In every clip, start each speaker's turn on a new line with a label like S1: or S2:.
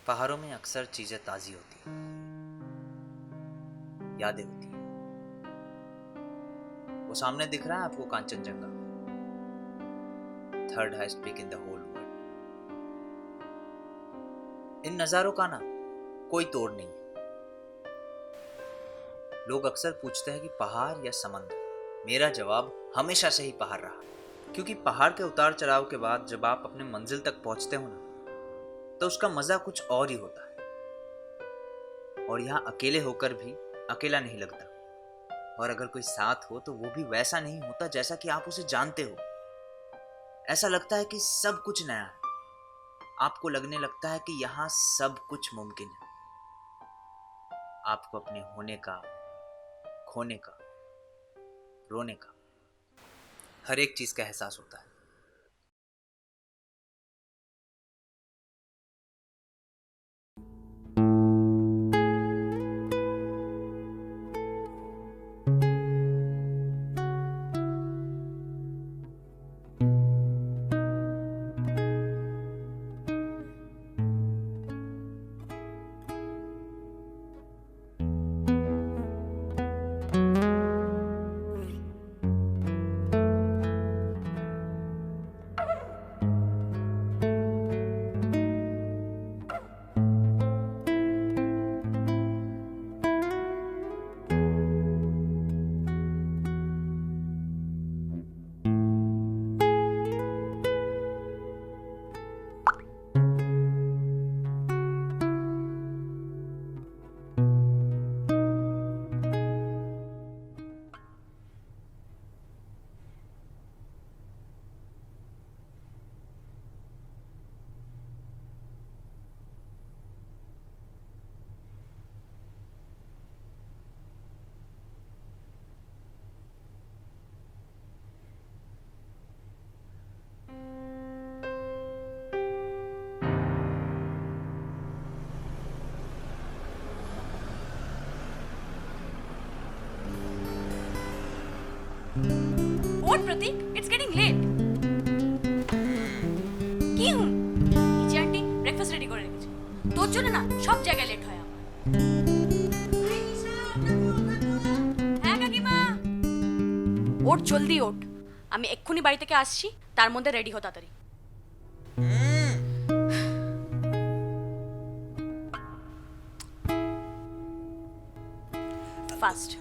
S1: पहाड़ों में अक्सर चीजें ताजी होती हैं, यादें होती हैं। वो सामने दिख रहा है आपको Kanchenjunga, third highest peak in the whole world. इन नजारों का ना कोई तोड़ नहीं है। लोग अक्सर पूछते हैं कि पहाड़ या समंदर। मेरा जवाब हमेशा से ही पहाड़ रहा, क्योंकि पहाड़ के उतार चढ़ाव के बाद जब आप अपने मंजिल तक पहुंचते हो ना, तो उसका मजा कुछ और ही होता है। और यहाँ अकेले होकर भी अकेला नहीं लगता, और अगर कोई साथ हो तो वो भी वैसा नहीं होता जैसा कि आप उसे जानते हो। ऐसा लगता है कि सब कुछ नया है। आपको लगने लगता है कि यहाँ सब कुछ मुमकिन है। आपको अपने होने का, खोने का, रोने का, हर एक चीज का एहसास होता है।
S2: What, Pratik? It's getting late. কি হুম? নিচে আন্টি ব্রেকফাস্ট রেডি করে রেখেছে। তোর জন্য না সব জায়গায় লেট হয় আমার। হ্যাঁ কাকিমা। ওঠ জলদি ওঠ। আমি এক্ষুনি বাড়ি থেকে আসছি, তার মধ্যে রেডি হো তাড়াতাড়ি। ফাস্ট।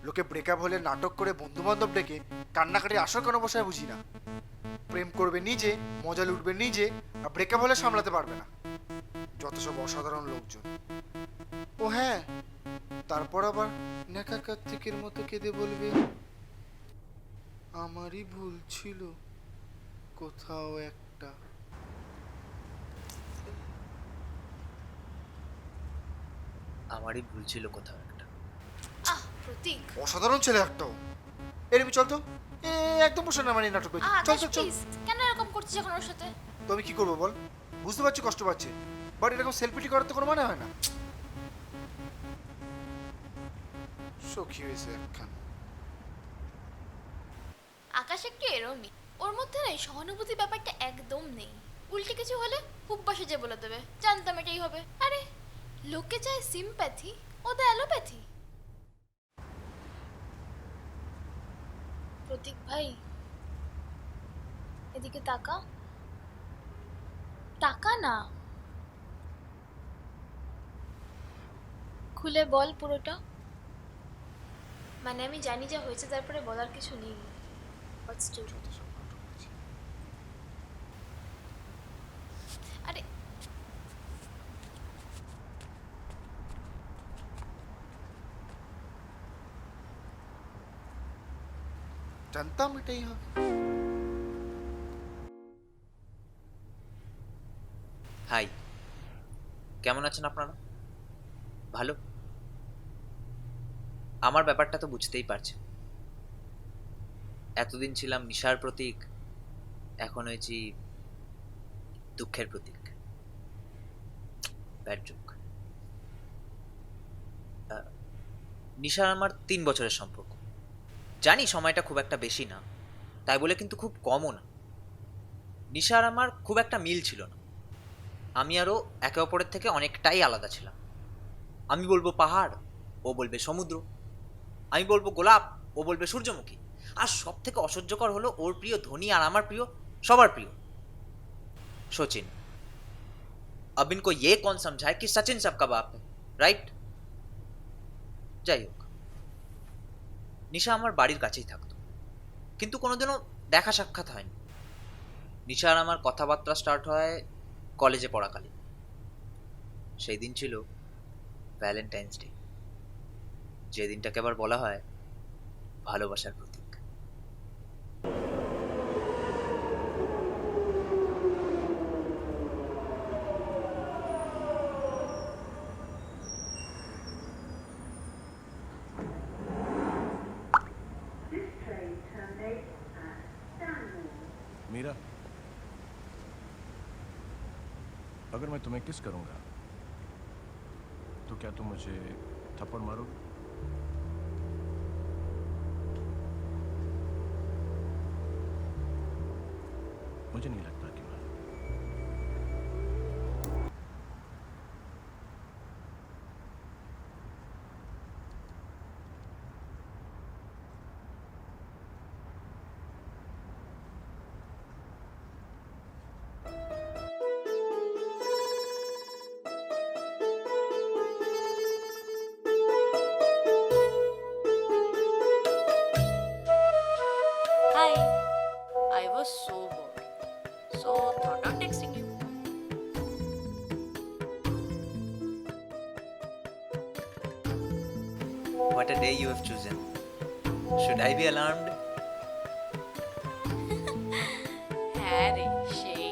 S3: লোকে ব্রেকআপ হলে নাটক করে বন্ধু বান্ধব ডেকে কান্নাকাটি আসর কেন বসায় বুঝি না। প্রেম করবে নিজে, মজা লুটবে নিজে, আর ব্রেকআপ হলে সামলাতে পারবে না। যত সব অসাধারণ লোকজন। ও হ্যাঁ, তারপর আবার নেকা কার্তিকের মতো কেঁদে বলবে আমারই ভুল ছিল কোথাও একটা।
S1: আমারই ভুল ছিল কোথাও একটা।
S4: প্রতীক
S3: অসাধারণ ছেলে একটাও। এরবি চল তো, একদম বসে না মানে নাটক করছি। চল চল চল।
S4: কেন এরকম করছিস এখন ওর সাথে?
S3: তো আমি কি করবো বল? বুঝতে পারছি কষ্ট পাচ্ছে, বাট এরকম সেলফিটি করার তো কোনো মানে হয় না। সখী হয়েছে একখান।
S4: আকাশ একটু এরমই, ওর মধ্যে না সহানুভূতি ব্যাপারটা একদম নেই। উল্টে কিছু হলে খুব বাসে যে বলে দেবে জানতাম এটাই হবে। আরে লোকে চায় সিম্প্যাথি, ওদের অ্যালোপ্যাথি। প্রতীক ভাই এদিকে তাকা, তাকা না, খুলে বল পুরোটা। মানে আমি জানি যা হয়েছে, তারপরে বলার কিছু নেই, বাট স্টিল।
S3: যত সব নাটক হয়েছে।
S4: আরে
S3: জানতাম এটাই হবে।
S1: হাই, কেমন আছেন আপনারা? ভালো? আমার ব্যাপারটা তো বুঝতেই পারছেন। এতদিন ছিলাম নিশার প্রতীক, এখন হয়েছি দুঃখের প্রতীক। Bad joke. নিশার আমার 3 বছরের সম্পর্ক। জানি সময়টা খুব একটা বেশি না, তাই বলে কিন্তু খুব কমও না। নিশার আমার খুব একটা মিল ছিল না। আমি আরও একে অপরের থেকে অনেকটাই আলাদা ছিলাম। আমি বলবো পাহাড়, ও বলবে সমুদ্র। আমি বলবো গোলাপ, ও বলবে সূর্যমুখী। আর সব থেকে অসহ্যকর হলো ওর প্রিয় ধোনি আর আমার প্রিয় সবার প্রিয় সচিন। अब इनको ये कौन समझाए कि सचिन सबका बाप है, রাইট? যাই হোক, নিশা আমার বাড়ির কাছেই থাকতো, কিন্তু কোনোদিনও দেখা সাক্ষাৎ হয়নি। নিশা আর আমার কথাবার্তা স্টার্ট হয় কলেজে পড়াকালীন। সেই দিন ছিল ভ্যালেন্টাইন্স ডে, যে দিনটাকে আবার বলা হয় ভালোবাসার প্রতীক।
S5: मीरा, अगर मैं तुम्हें किस करूंगा तो क्या तुम मुझे थप्पड़ मारोगे? मुझे नहीं लगता कि मारो।
S2: Hi. I was so bored. So thought of texting you.
S1: What a day you have chosen. Should I be alarmed?
S2: হ্যাঁ রে, সেই।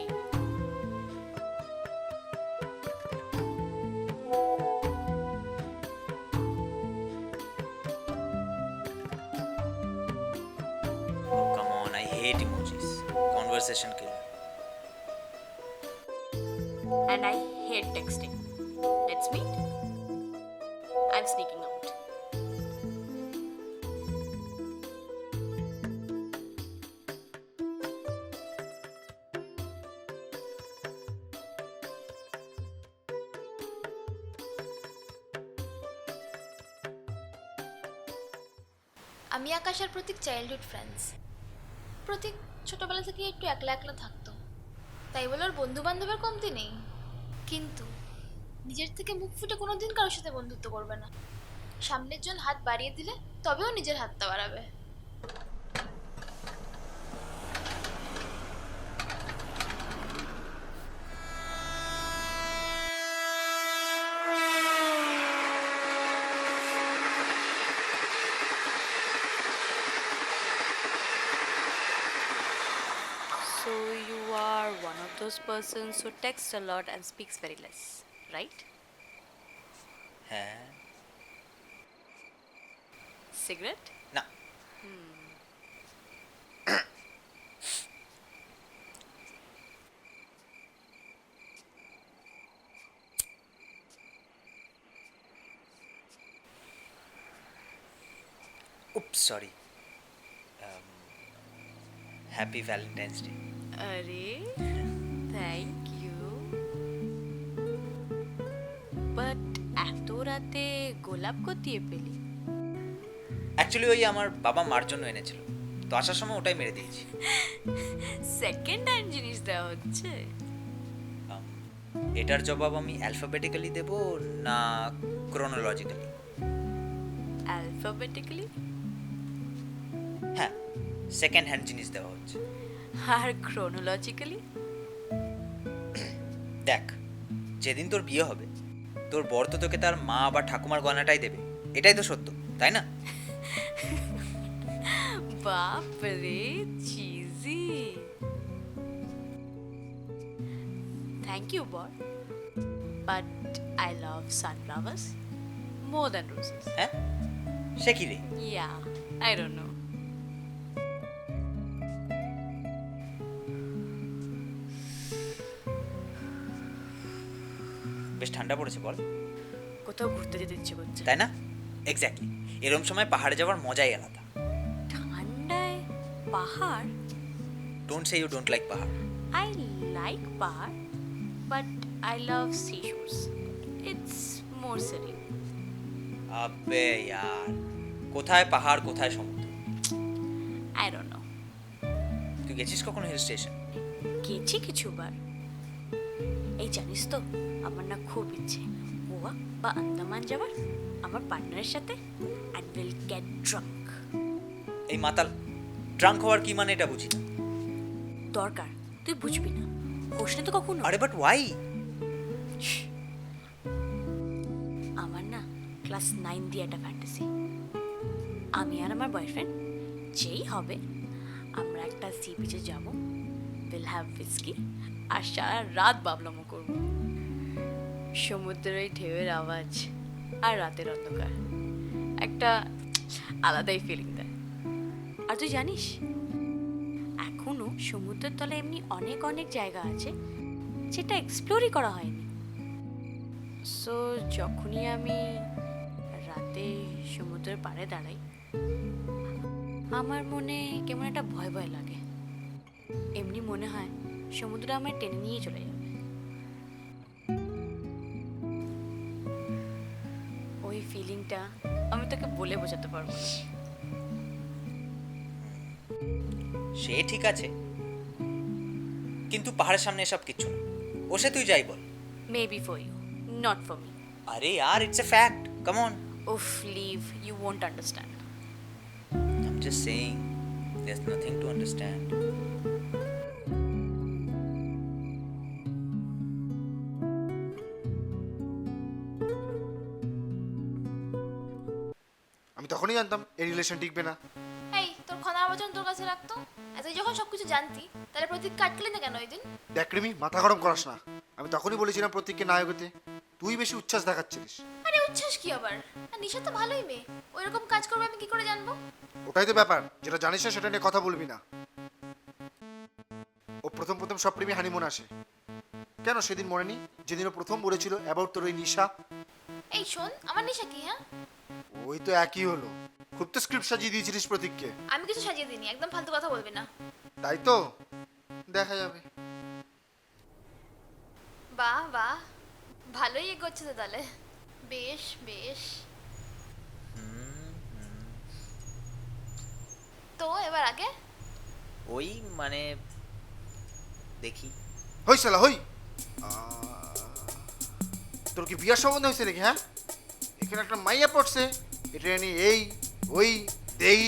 S1: Oh, come on, I hate emojis. Conversation killer.
S2: And I hate texting. Let's meet. I'm sneaking out.
S4: আমি আকাশ আর প্রতীক childhood friends. প্রতীক ছোটবেলা থেকে একটু একলা একলা থাকতো, তাই বলে ওর বন্ধু বান্ধবের কমতি নেই, কিন্তু নিজের থেকে মুখ ফুটে কোনোদিন কারোর সাথে বন্ধুত্ব করবে না। সামনের জন হাত বাড়িয়ে দিলে তবেও নিজের হাতটা বাড়াবে।
S2: So you are one of those persons who texts a lot and speaks very less, right?
S1: হ্যাঁ,
S2: Cigarette?
S1: না। Oops, sorry. Happy Valentine's Day.
S2: अरे, thank you. But এত রাতে গোলাপ কোথিয়ে পেলি?
S1: অ্যাকচুয়ালি ওই আমার বাবা মার জন্য এনেছিল, তো আসার সময় ওটাই মেরে দিয়েছি।
S2: সেকেন্ড হ্যান্ড জিনিস দেওয়া হচ্ছে।
S1: এটার জবাব আমি অ্যালফাবেটিক্যালি দেব না ক্রোনোলজিক্যালি?
S2: অ্যালফাবেটিক্যালি।
S1: হ্যাঁ, সেকেন্ড হ্যান্ড জিনিস দেওয়া হচ্ছে।
S2: আর ক্রোনোলজিক্যালি?
S1: দেখ, যেদিন তোর বিয়ে হবে তোর বর তো তোকে তার মা বা ঠাকুমার গয়নাটাই দেবে, এটাই তো সত্য, তাই না?
S2: বাপরে, চিজি। থ্যাংক ইউ বর, but I love sunflowers more than roses.
S1: হ্যাঁ, সে কি রে?
S2: ইয়া, আই ডোন্ট নো।
S1: বেশ ঠান্ডা পড়েছে বল,
S2: কোথাও ঘুরতে যেতে ইচ্ছে করছে।
S1: তাই না? এক্স্যাক্টলি, এরকম সময় পাহাড়ে যাওয়ার মজাই আলাদা।
S2: ঠান্ডায় পাহাড়?
S1: Don't say you don't like পাহাড়।
S2: I like Bahar, but I love seashores. It's more serene.
S1: আবে यार, কোথায় পাহাড় কোথায় সমুদ্র?
S2: I don't know.
S1: তুই গেছিস কখনো হিল স্টেশন?
S2: গেছি কিছুবার। এই জানিস তো, আমার না খুব ইচ্ছে গোয়া বা আন্দামান যাওয়ার আমার পার্টনারের সাথে, and we'll get drunk.
S1: এই মাতাল ড্রাঙ্ক হওয়ার কি মানে এটা বুঝি না।
S2: দরকার, তুই বুঝবি না, হোস না তো কখনো।
S1: আরে বাট ওয়াই?
S2: আমার না ক্লাস 9 দিয়ে একটা ফ্যান্টাসি। আমি আর আমার বয়ফ্রেন্ড যেই হবে, আমরা একটা সি বিচে যাব, উইল হ্যাভ হুইস্কি আর সারা রাত বাবলামো করব। সমুদ্রের ঢেউয়ের আওয়াজ আর রাতের অন্ধকার একটা আলাদাই ফিলিং দেয়। আর তুই জানিস, এখনো সমুদ্রের তলে এমনি অনেক অনেক জায়গা আছে যেটা এক্সপ্লোরই করা হয়নি। সো যখনই আমি রাতে সমুদ্রের পাড়ে দাঁড়াই, আমার মনে কেমন একটা ভয় ভয় লাগে। এমনি মনে হয় সমুদ্র আমায় টেনে নিয়ে চলে যাবে। ওই ফিলিংটা আমি তোকে বলে বোঝাতে পারবো না।
S1: সে ঠিক আছে, কিন্তু পাহাড়ের সামনে এসব কিচ্ছু না। ওসে তুই যাই বল।
S2: Maybe for you, not for me.
S1: আরে यार, it's a fact, come on.
S2: উফ, leave, you won't understand.
S1: I'm just saying, there's nothing to understand.
S3: আমি তখনই জানতাম এই রিলেশন টিকবে না।
S4: এই তোর খনা বচন তোর কাছে রাখতো, তুই যখন সবকিছু জানতি তাহলে প্রতীক কাটলি না কেন ওই দিন?
S3: দেখ রিমি, মাথা গরম করাস না। আমি তখনই বলেছিলাম প্রতীককে নায়ক হতে, তুই বেশি উচ্ছ্বাস দেখাচ্ছিলিস।
S4: আরে উচ্ছ্বাস কি আবার? আর নিশা তো ভালোই মেয়ে, ওই রকম কাজ করবে আমি কি করে জানবো?
S3: ওটাই তো ব্যাপার, যেটা জানিস না সেটা নিয়ে কথা বলবি না। ও প্রথম প্রথম সব প্রেমী হানিমুন আসে। কেন সেদিন মনে নেই যেদিন ও প্রথম বলেছিল অ্যাবাউট তোর ওই নিশা?
S4: এই শোন, আমার নিশা কি? হ্যাঁ,
S3: ওই তো একই হলো। খুব তো স্ক্রিপ্ট সাজিয়ে দিয়েছিলিস প্রতীককে।
S4: আমি কিছু সাজিয়ে দিইনি, একদম ফালতু কথা বলবি না।
S3: তাই তো, দেখা যাবে।
S4: বাহ বাহ, ভালোই এগোচ্ছে তো তাহলে। বেশ বেশ। তো এবার আগে
S1: ওই মানে দেখি।
S3: হই সালা হই। তোর কি বিয়ার সম্বন্ধ হয়েছে নাকি? হ্যাঁ, এখানে একটা মাইয়া পড়ছে, এটা নিয়ে এই ওই দেই।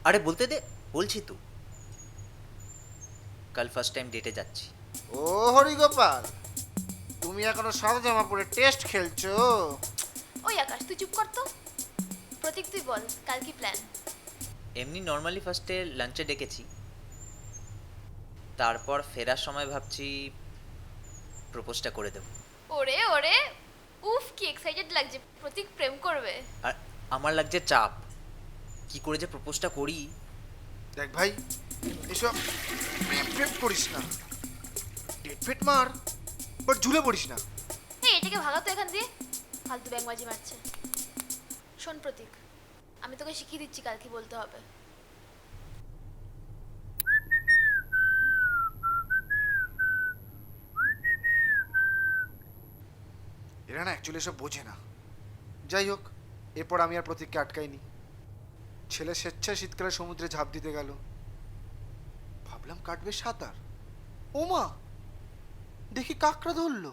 S1: আরে বলতে দে, বলছি তো। কাল ফার্স্ট টাইম ডেটে যাচ্ছি।
S3: ও হরিগোপাল, তুমি এখনো সাদা জামা পরে টেস্ট খেলছো?
S4: ওই আকাশ, তুই চুপ কর তো। প্রতীক তুই বল, কাল কি প্ল্যান?
S1: এমনি নর্মালি ফার্স্টে লাঞ্চে ডেকেছি, তারপর ফেরার সময় ভাবছি প্রপোজটা করে দেব।
S4: ওরে ওরে, উফ কি এক্সাইটেড লাগছে, প্রতীক প্রেম করবে।
S1: আর আমার লাগছে চাপ, কি করে যে প্রপোজটা করি।
S3: দেখ ভাই, এসব প্রেম প্রেম করিস না, ডেট ফেট মার, বাট ঝুলে পড়িস না।
S4: এই এটাকে ভাগাতো এখান দিয়ে, ফালতু ব্যাংবাজি মারছে। শোন প্রতীক, আমি তোকে শিখিয়ে দিচ্ছি কাল কি বলতে হবে।
S3: এরা না অ্যাকচুয়ালি এসব বোঝে না। যাই হোক, এরপর আমি আর প্রতীককে আটকাইনি। ছেলে স্বেচ্ছায় শীতকালে সমুদ্রে ঝাঁপ দিতে গেল, ভাবলাম কাটবে সাঁতার, ওমা দেখি কাকড়া ধরলো।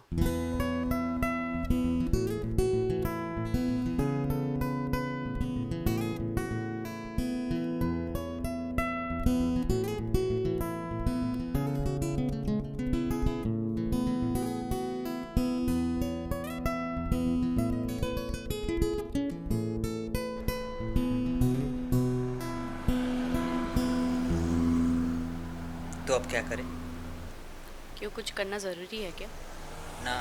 S1: तो अब क्या करें?
S2: क्यों, कुछ करना ज़रूरी है क्या?
S1: না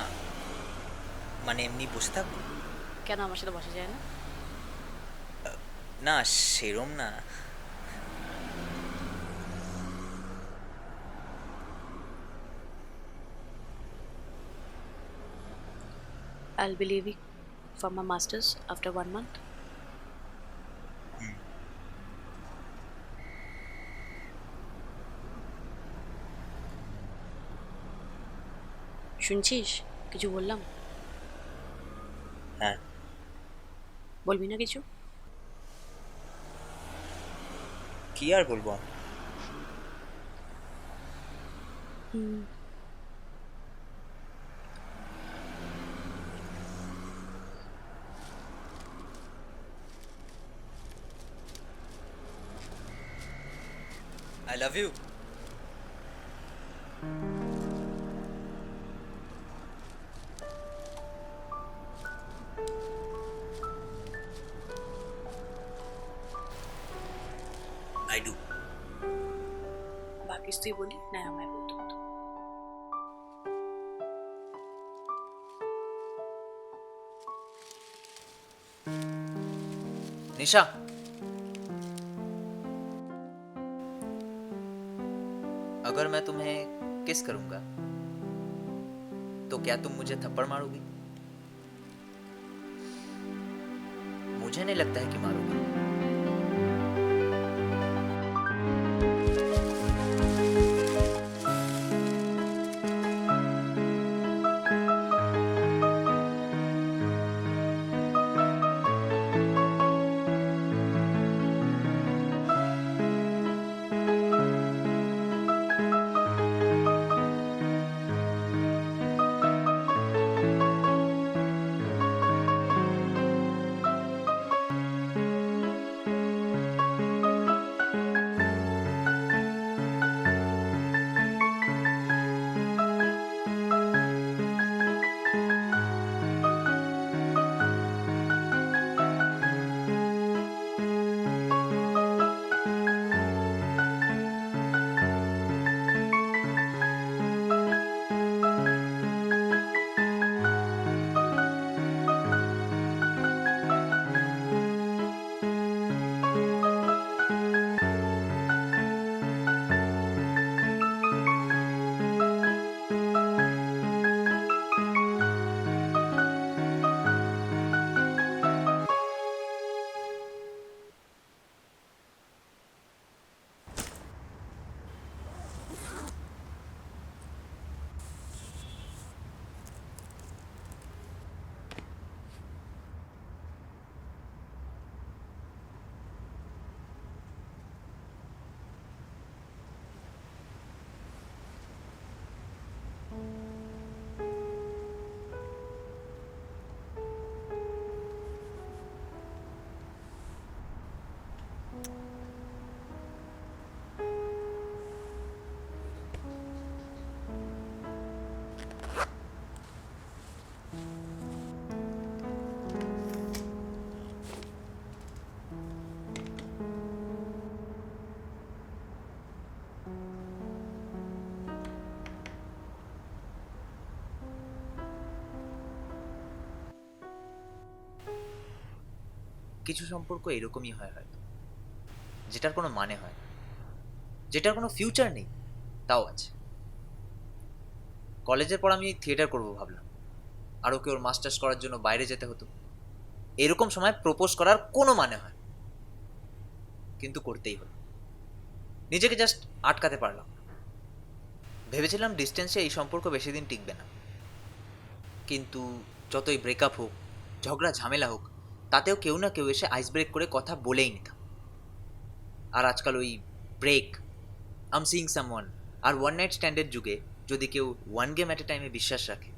S1: মানে এমনি বসে থাকবো?
S2: কেন আমার সাথে বসা যায় না?
S1: না সেরম না।
S2: I'll be leaving for my masters after 1 month. শুনছিস কিছু বললাম?
S1: হ্যাঁ,
S2: বলবি না কিছু?
S1: কি আর বলবো আমি?
S2: হুম।
S1: I love you. I do.
S2: বাকি তুই বলি না আমায় বলতে হতো?
S1: निशा, अगर मैं तुम्हें किस करूंगा तो क्या तुम मुझे थप्पड़ मारोगी? मुझे नहीं लगता है कि मारोगी। কিছু সম্পর্ক এরকমই হয় হয়তো, যেটার কোনো মানে হয় না, যেটার কোনো ফিউচার নেই, তাও আছে। কলেজের পর আমি থিয়েটার করব ভাবলাম, আর ওকে ওর মাস্টার্স করার জন্য বাইরে যেতে হতো। এরকম সময় প্রপোজ করার কোনো মানে হয় না, কিন্তু করতেই হলো। নিজেকে জাস্ট আটকাতে পারলাম না। ভেবেছিলাম ডিস্টেন্সে এই সম্পর্ক বেশি দিন টিকবে না, কিন্তু যতই ব্রেকআপ হোক, ঝগড়া ঝামেলা হোক, তাতেও কেউ না কেউ এসে আইস ব্রেক করে কথা বলেই নিতাম। আর আজকাল ওই ব্রেক, আম সিইং সামওয়ান আর ওয়ান নাইট স্ট্যান্ডের যুগে যদি কেউ ওয়ান গেম অ্যাট এ টাইমে বিশ্বাস রাখে,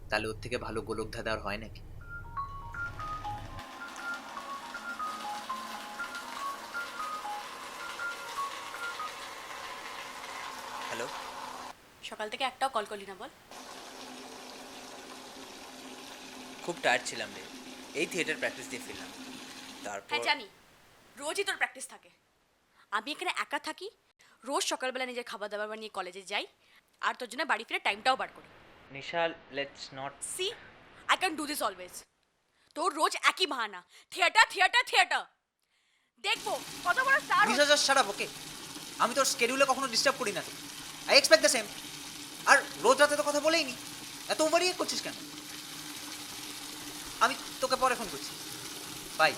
S1: তাহলে ওর থেকে ভালো গোলক ধাঁধা আর হয় নাকি? হ্যালো,
S2: সকাল থেকে একটাও কল করলি না বল।
S1: খুব টায়ার্ড ছিলাম রে, এই থিয়েটার প্র্যাকটিস দিয়ে ফিরলাম। তারপর
S2: হ্যাঁ জানি, রোজই তোর প্র্যাকটিস থাকে। আমি এখানে একা থাকি, রোজ সকালবেলা নিজের খাবার দাবার বানিয়ে কলেজে যাই, আর তোর জন্য বাড়ি ফিরে টাইমটাও বার করি।
S1: Nisha, let's not.
S2: See, I can do this always. তোর রোজ একই বাহানা, থিয়েটার থিয়েটার থিয়েটার। দেখবো কত বড় star.
S1: Nisha, just shut up, okay? আমি তোর স্কেডিউলে কখনো ডিস্টার্ব করি না তো। I expect the same. আর রোজ রাতে তো কথা বলেই নি, এত ওভার রিয়েক্ট করছিস কেন? আমি তোকে পরে ফোন করছি, by.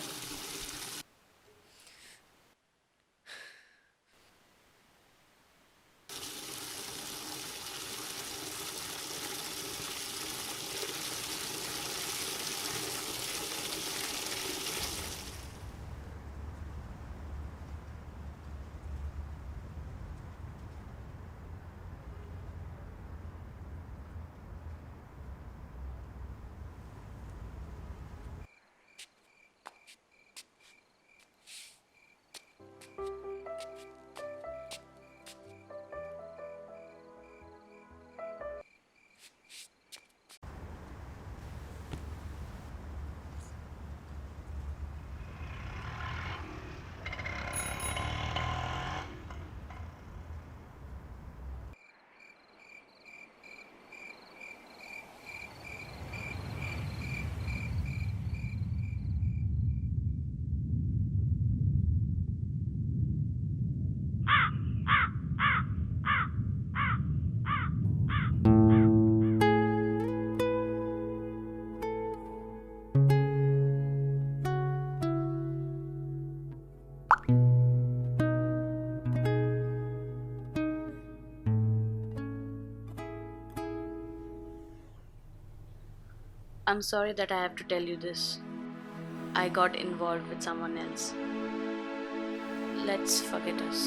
S2: I'm sorry that I have to tell you this. I got involved with someone else. Let's forget us.